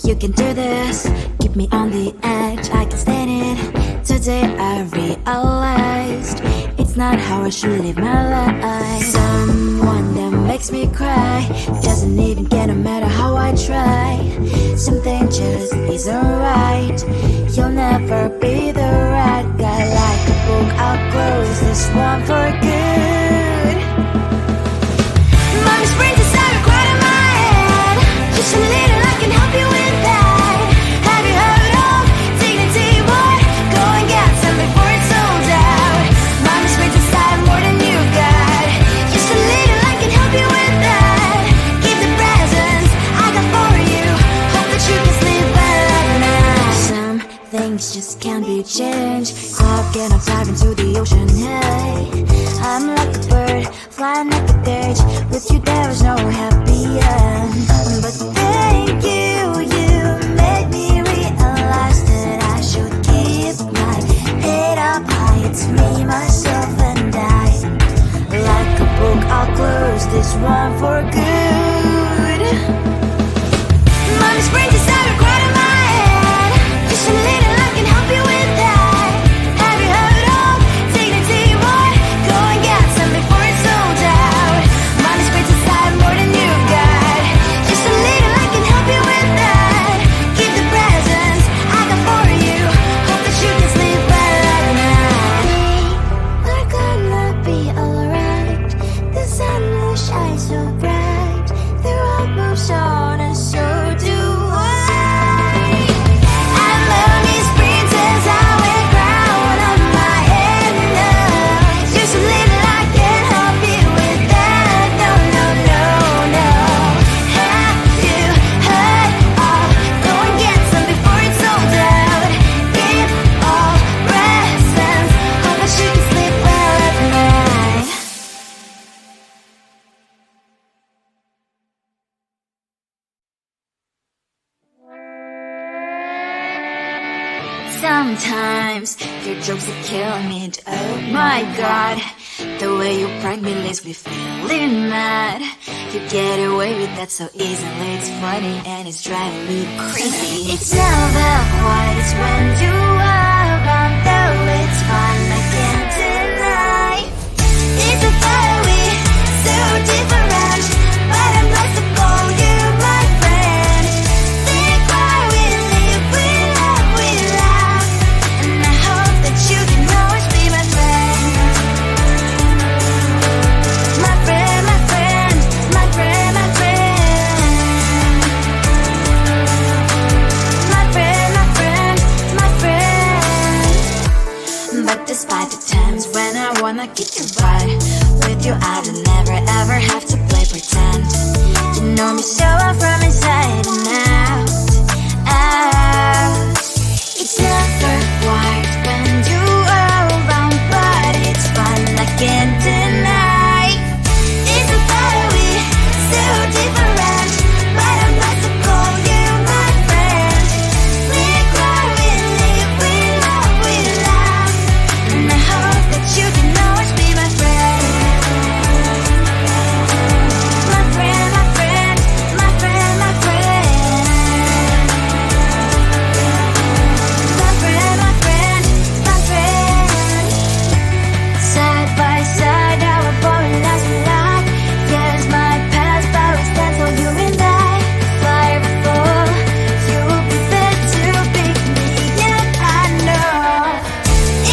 You can do this, keep me on the edge, I can stand it. Today I realized it's not how I should live my life. Someone that makes me cry doesn't even get no matter how I try. Something just isn't right. You'll never be the right guy. Like a book, I'll close this one for good. Mommy's brains inside are quite in my head. Just a little, I can help you with that. Have you heard of dignity, boy? Go and get some before it's sold out. Mommy's brains inside more than you got. Just a little, I can help you with that. Give the presents I got for you. Hope that you can sleep well at night. Some things just can't be changed. Cloud cannot dive into the ocean. Hey, I'm like a bird flying at the cage. With you there is no happy end. But thank you, you made me realize that I should keep my head up high. It's me, myself and I. Like a book, I'll close this one for good. Mommy's brains inside are quite in my head. Just a little, I can help you with that. Have you heard of dignity, boy? Go and get some before it's sold out. Mommy's brains inside more than you got. Just a little, I can help you with that. Keep the presents I got for you. Hope that you can sleep well at night. We're gonna be alright. The sun will shine so bright. The road moves on and so do I. I'm lonely sprinters, I wear crown on my head now. Just a little, I can help you with that. No, no, no, no. Have you heard of? Go and get some before it's sold out. Give all presents. Hope that you can sleep well at night. Sometimes your jokes are killing me. Oh my god, the way you prank me leaves me feeling mad. You get away with that so easily. It's funny and it's driving me crazy. It's never quite as when you are around, though it's fun, I can't deny. It's a very so different, but I'm blessed to call you my friend. Think why we live, we love, we laugh, and I hope that you can always be my friend. My friend, my friend, my friend, my friend. My friend, my friend, my friend. But despite the times when I wanna kick your butt, with you I don't never ever have to play pretend. You know me so well from inside and out, out. It's never quite when you are around, but it's fun, I can't deny. It's a very so different, but I'm blessed to call you my friend. We cry, we live, we love, we laugh, and I hope that you can always be my friend. My friend, my friend, my friend, my friend. My friend, my friend, my friend. Side by side, our body lasts a lot. Years might pass, but we stand for you and I. Fly before you'll be there to pick me up, I know.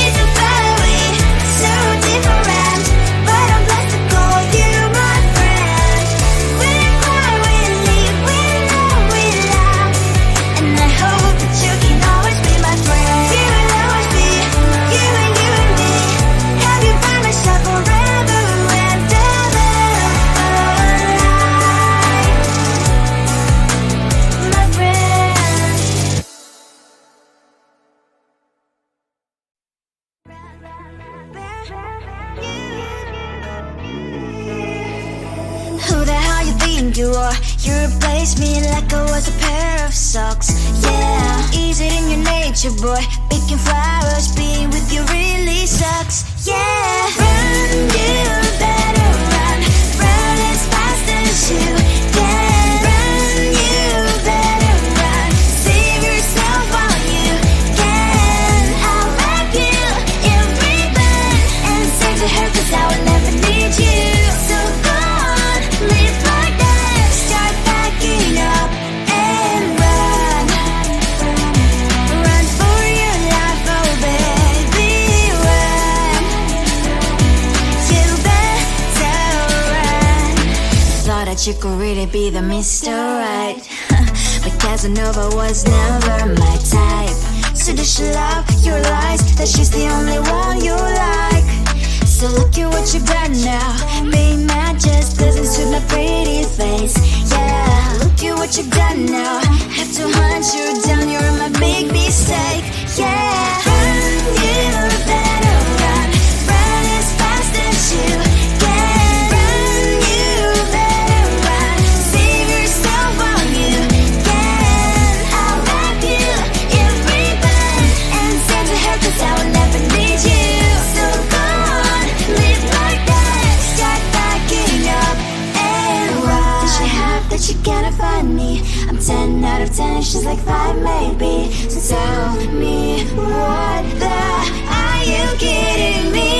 It's a very so different, but I'm blessed to call you my friend. We cry, we live, we love, we laugh, and I hope that you can always be my friend. You will always be you and me. Have you by my side forever and ever alive, my friend. Who the hell you think you are? You replaced me like I was a pair of socks. Yeah, is it in your nature, boy? Picking flowers, being with you really sucks. Yeah, run, you better run. Run as fast as you can. Run, you better run. that you could really be the Mr. Right. But Casanova was never my type. So does she love your lies, that she's the only one you like? So look at what you've done now. Being mad just doesn't suit my pretty face. Yeah, look at what you've done now. Have to hunt you down, you're my big mistake. Yeah, run, you better run. Run as fast as you can. Run, you better run. Save yourself while you can. I'll wrap you in ribbon and send to her 'cause I will never need you. So go on, live like that. Start backing up and run. Does she have that she cannot find me? I'm 10 out of 10, she's like 5 maybe. So tell me, what the are you kidding me?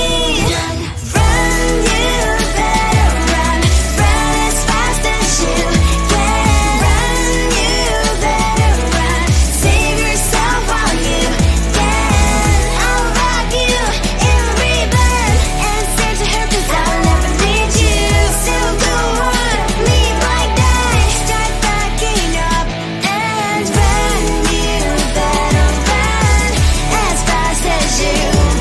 Run, you better run. Run as fast as you can. Run, you better run. Save yourself while you can. I'll wrap you in ribbon and send to her 'cause I'll never need you. So go on, live like that. Start backing up and run. You better run as fast as you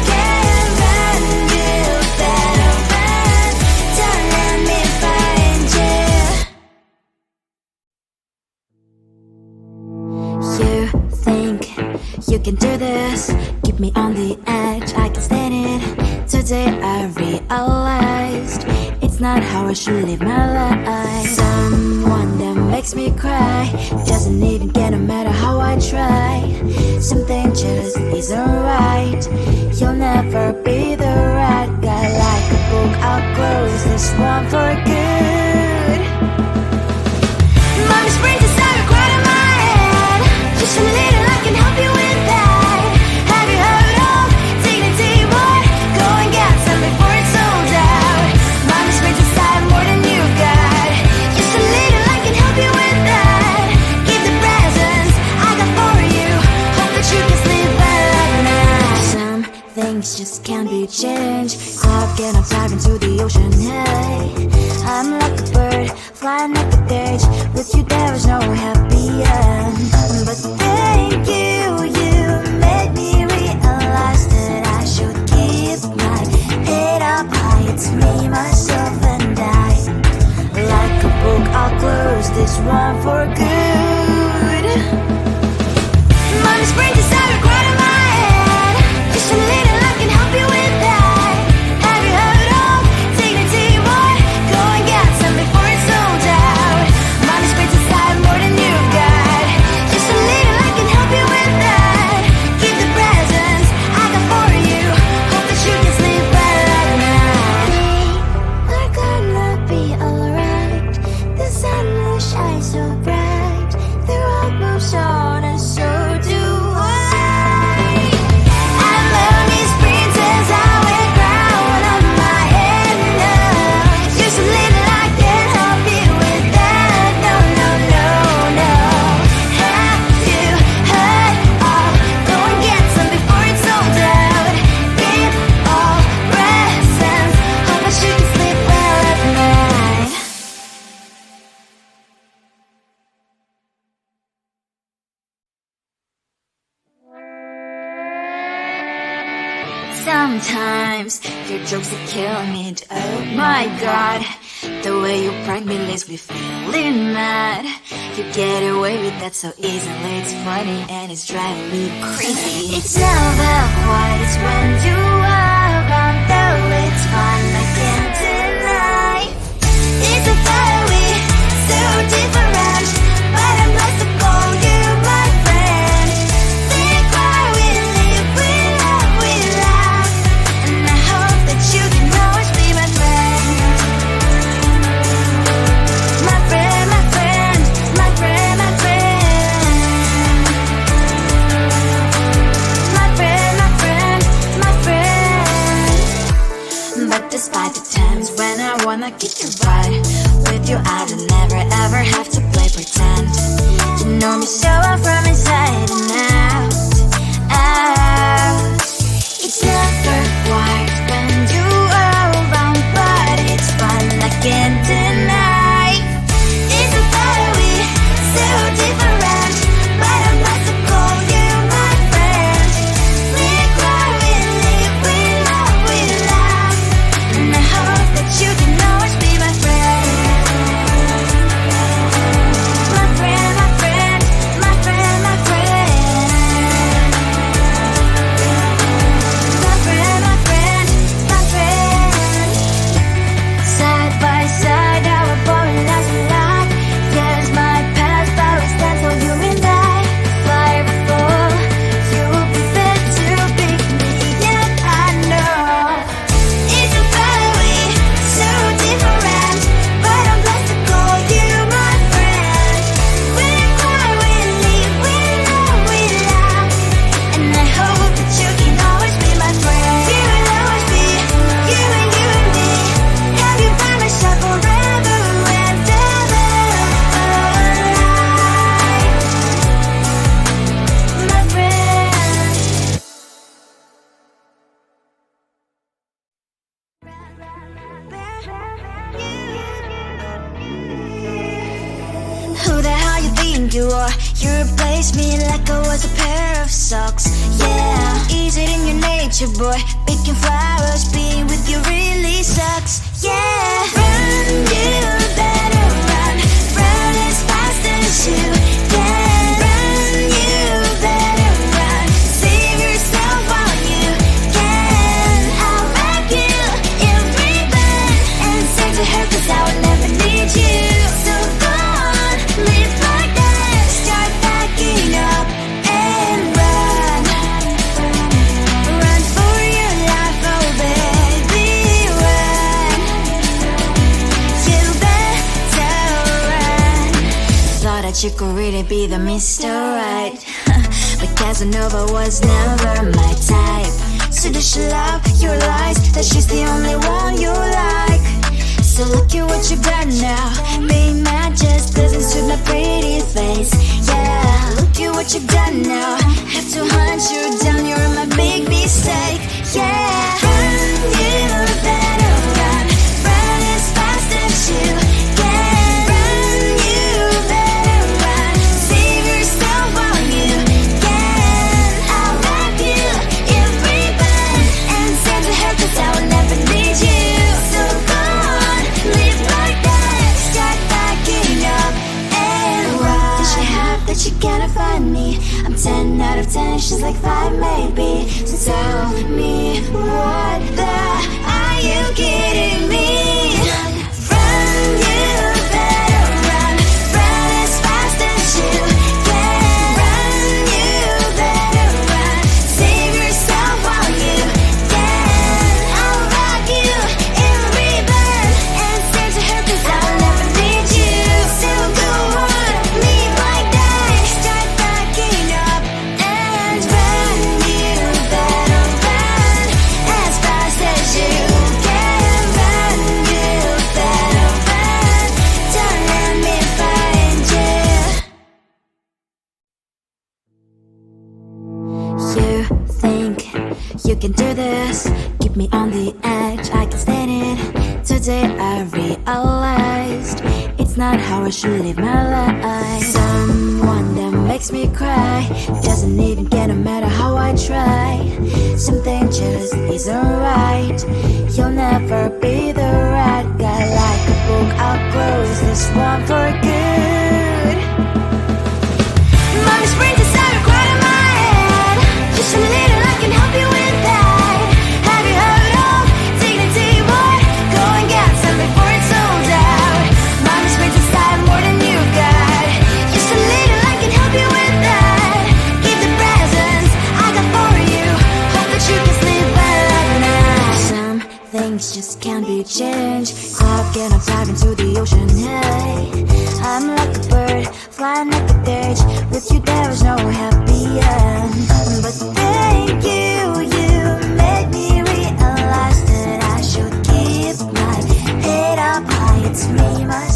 can. Run, you better run. Don't let me find you. You think you can do this? Keep me on the edge, I can stand it. Today I realized it's not how I should live my life. Someone that makes me cry doesn't even get no matter how I try. Something just isn't right. You'll never be the right guy. Like a book, I'll close this one for good. Mommy's brains inside quite in my head. Just a little, I can help you with that. Have you heard of dignity, boy? Go and get some before it's sold out. Mommy's brains inside more than you got. Just a little, I can help you with that. Give the presents I got for you. Hope that you can sleep well at night. Some things just can't be changed. Clock and I'm diving to the ocean. Hey, I'm like a bird flying like a cage. With you there is no happy end. But thank you, you made me realize that I should keep my head up high. It's me, myself and I. Like a book, I'll close this one for good. Mommy's brains inside are quite in my head. Just a little, I can help you with that. Have you heard of dignity, boy? Go and get some before it's sold out. Mommy's brains inside more than you got. Just a little, I can help you with that. Give the presents I got for you. Hope that you can sleep well at night. We're gonna be alright. The sun will shine so bright. The road moves on and so do I. I'm Lonely's princess, I wear crown on my head now. Just a little, I can help you with that. No, no, no, no. Have you heard of? Go and get some before it's sold out. Give all presents. Hope that you can sleep well at night. Sometimes your jokes that kill me. Oh my god, the way you prank me leaves me feeling mad. You get away with that so easily. It's funny and it's driving me crazy. It's never quite as when you are around, though it's fun, I can't deny. It's a fiery, so different, but I'm blessed to call you my friend. Think why we live, we love, we laugh, and I hope that you can always be my friend. My friend, my friend, my friend, my friend. My friend, my friend, my friend. But this endure. You replaced me like I was a pair of socks. Yeah, is it in your nature, boy? Picking flowers, being with you really sucks. Yeah, run, you better run. Run as fast as you can. Run, you better run. Save yourself while you can. I'll wrap you in ribbon and send to her 'cause I would never need you. So go on, live like that. Start packing up and run. Run for your life, oh baby, run. You better run. Thought that you could really be the Mr. Right, but Casanova was never my type. So does she love your lies, that she's the only one you like? So look at what you've done now. Being mad just doesn't suit my pretty face. Yeah, look at what you've done now. Have to hunt you down, you're my big mistake. Yeah, run, you better run. Run as fast as you can. Run, you better run. Save yourself while you can. I'll wrap you in ribbon and send to her 'cause I will never need you. So go on, live like that. Start packing up and run. Does she have that she cannot find me? I'm 10 out of 10, she's like 5 maybe. So tell me, what the are you kidding me? Run, you better run. Run as fast as you can. Run, you better run. Save yourself while you can. I'll wrap you in ribbon and send to her 'cause I will never need you. So go on, live like that. Start packing up and run. You better run as fast as you can. Run, you better run. Don't let me find you. You think you can do this? Keep me on the edge, I can stand it. Today I realized it's not how I should live my life. Someone that makes me cry doesn't even get no matter how I try. Something just isn't right. You'll never be the right guy. Like a book, I'll close this one for good. Mommy's brains inside are quite in my head. Just a little, I can help you with that. Have you heard of dignity, boy? Go and get some before it's sold out. Mommy's brains inside more than you got. Just a little, I can help you with that. Keep the presents I got for you. Hope that you can sleep well at night. Some things just can't be changed. Clock and I'm diving to the ocean. Hey, I'm like a bird flying like a cage. With you there was no happy end. But thank you, you made me realize that I should keep my head up high. It's me, my